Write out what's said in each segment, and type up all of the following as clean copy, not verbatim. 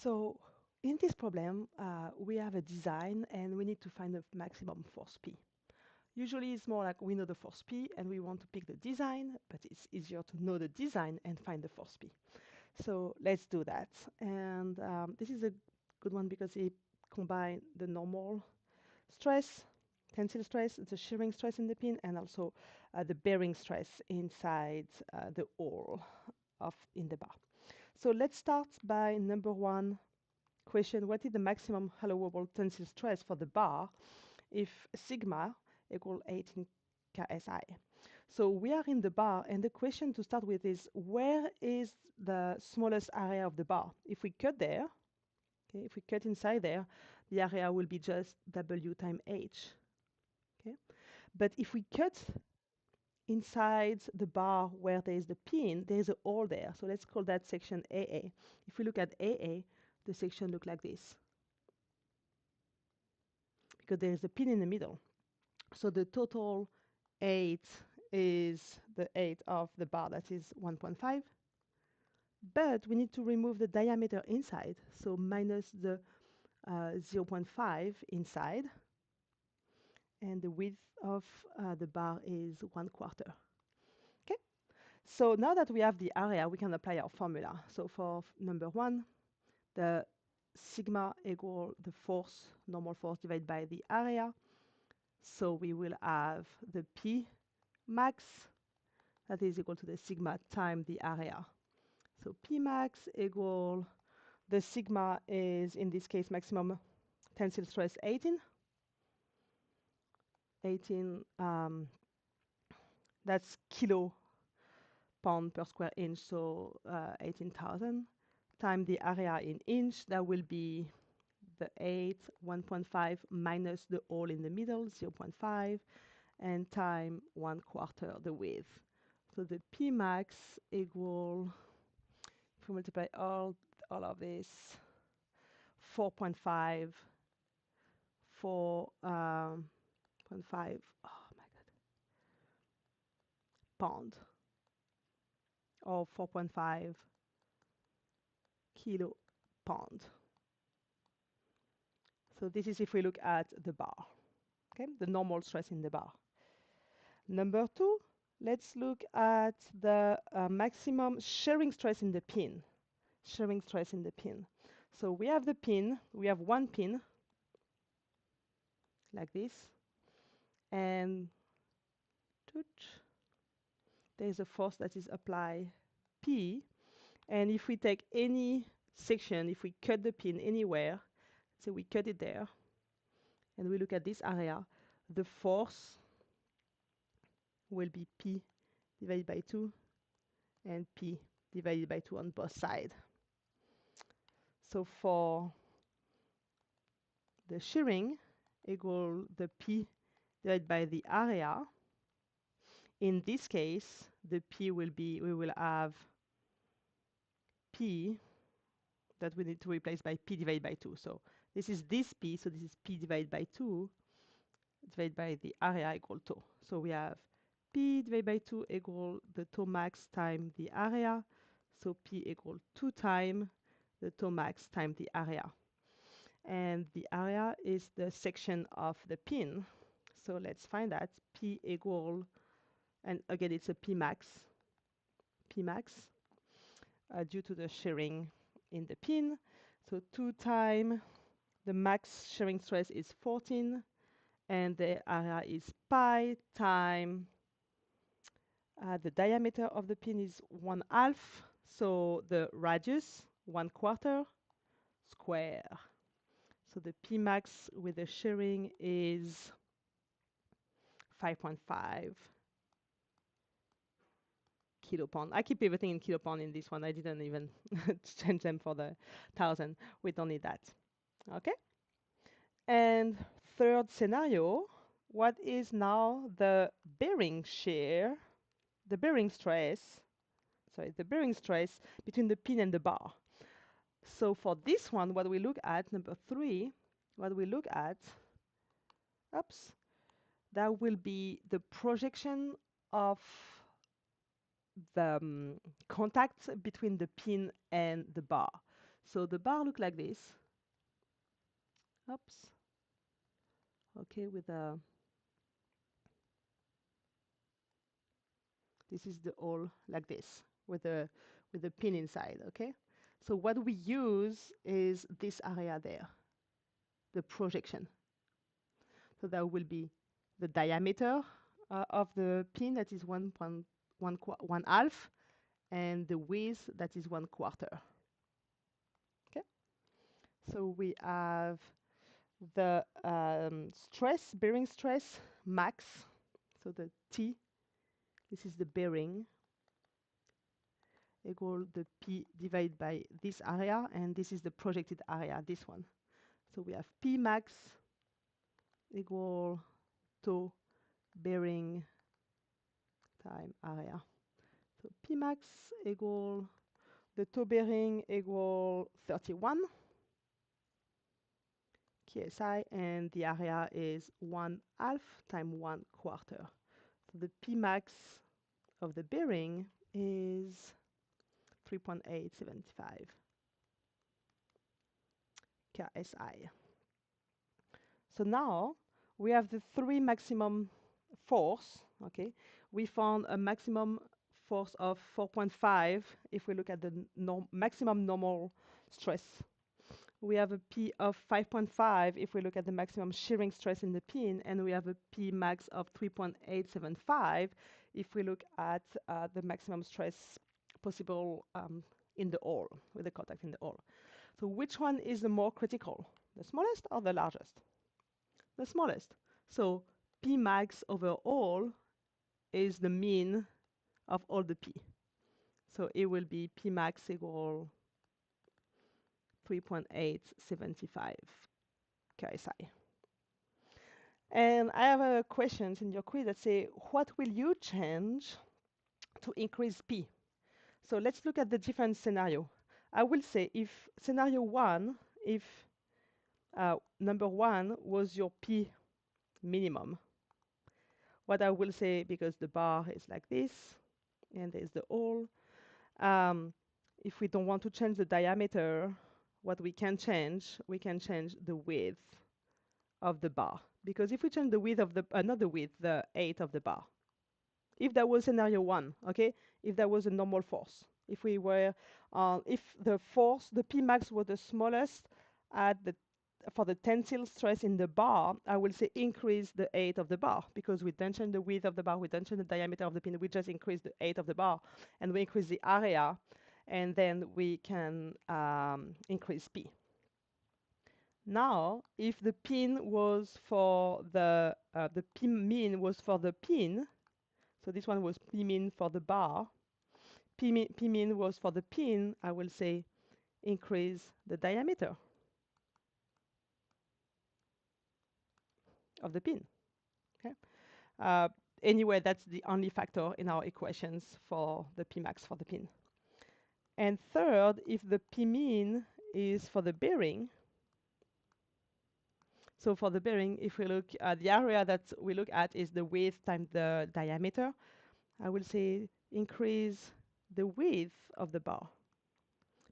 So in this problem, we have a design and we need to find the maximum force P. Usually it's more like we know the force P and we want to pick the design, but it's easier to know the design and find the force P. So let's do that. And this is a good one because it combines the normal stress, tensile stress, the shearing stress in the pin, and also the bearing stress inside the hole of in the bar. So let's start by number one question. What is the maximum allowable tensile stress for the bar if sigma equal 18 KSI? So we are in the bar, and the question to start with is where is the smallest area of the bar? If we cut there, okay, if we cut inside there, the area will be just W times H. Okay, but if we cut inside the bar where there is the pin, there is a hole there. So let's call that section AA. If we look at AA, the section look like this because there is a pin in the middle. So the total height is the height of the bar, that is 1.5. But we need to remove the diameter inside, so minus the 0.5 inside. And the width of the bar is 1/4. Okay, so now that we have the area, we can apply our formula. So for number one, the sigma equal the force, normal force divided by the area. So we will have the P max, that is equal to the sigma times the area. So P max equal, the sigma is in this case maximum tensile stress 18. 18, that's kilo pound per square inch, so 18,000 times the area in inch, that will be the 8, 1.5 minus the hole in the middle, 0.5, and time 1/4 the width. So the P max equal, if we multiply all of this, 4.5, 4.5, oh my God, pound, or 4.5 kilo pound. So this is if we look at the bar, okay, the normal stress in the bar. Number two, let's look at the maximum shearing stress in the pin. Shearing stress in the pin. So we have the pin, we have one pin, like this, and there is a force that is applied P, and if we take any section, if we cut the pin anywhere, so we cut it there, and we look at this area, the force will be P divided by 2 and P divided by 2 on both sides. So for the shearing equal the P divided by the area, in this case, the P will be, we will have P that we need to replace by P divided by 2. So this is this P, so this is P divided by 2 divided by the area equal 2. So we have P divided by 2 equal the tau max times the area. So P equal 2 times the tau max times the area. And the area is the section of the pin. So let's find that. P equal, and again it's a P max, due to the shearing in the pin. So 2 times the max shearing stress is 14, and the area is pi times the diameter of the pin is 1/2, so the radius 1/4 square. So the P max with the shearing is 5.5 kilopound. I keep everything in kilopound in this one. I didn't even change them for the 1,000. We don't need that. Okay. And third scenario, what is now the bearing shear, the bearing stress, the bearing stress between the pin and the bar. So for this one, what we look at, number 3, what we look at, that will be the projection of the contact between the pin and the bar. So the bar look like this. Oops. Okay, with this is the hole like this with the pin inside. Okay. So what we use is this area there, the projection. So that will be the diameter of the pin, that is 1 half, and the width, that is 1/4. Okay. So we have the stress, bearing stress, max. So the T, this is the bearing, equal the P divided by this area, and this is the projected area, this one. So we have P max equal to bearing time area. So P max equal the toe bearing equal 31 KSI, and the area is 1/2 times 1/4. So the P max of the bearing is 3.875 KSI. So now we have the three maximum force. Okay, we found a maximum force of 4.5 if we look at the maximum normal stress. We have a P of 5.5 if we look at the maximum shearing stress in the pin, and we have a P max of 3.875 if we look at the maximum stress possible in the hole, with the contact in the hole. So which one is the more critical, the smallest or the largest? The smallest. So P max over all is the mean of all the P. So it will be P max equal 3.875 KSI. And I have questions in your quiz that say, what will you change to increase P? So let's look at the different scenario. I will say if scenario one, if number one was your P minimum, what I will say, because the bar is like this, and there's the hole, if we don't want to change the diameter, what we can change the width of the bar. Because if we change the width of the, not the width, the height of the bar, if that was scenario one, okay, if that was a normal force, if we were, if the force, the P max was the smallest at the, for the tensile stress in the bar, I will say increase the height of the bar, because we don't change the width of the bar, we don't change the diameter of the pin, we just increase the height of the bar, and we increase the area, and then we can increase P. Now, if the pin was for the P min was for the pin, so this one was P min for the bar, P min was for the pin, I will say increase the diameter of the pin. Okay. Anyway, that's the only factor in our equations for the P max for the pin. And third, if the P min is for the bearing, so for the bearing, if we look at the area that we look at is the width times the diameter, I will say increase the width of the bar.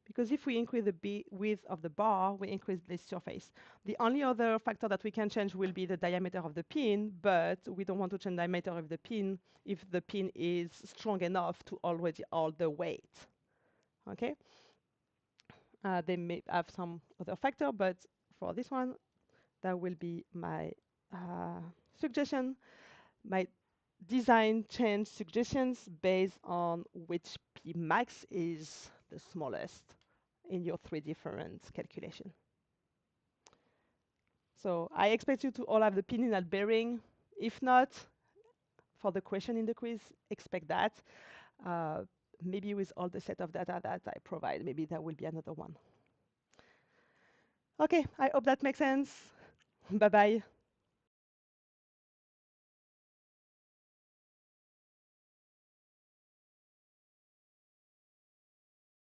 Because if we increase the width of the bar, we increase this surface. The only other factor that we can change will be the diameter of the pin, but we don't want to change the diameter of the pin if the pin is strong enough to already hold the weight. Okay? They may have some other factor, but for this one, that will be my suggestion, my design change suggestions based on which P max is the smallest in your three different calculations. So I expect you to all have the pin in that bearing. If not, for the question in the quiz, expect that. Maybe with all the set of data that I provide, maybe that will be another one. Okay, I hope that makes sense. Bye-bye.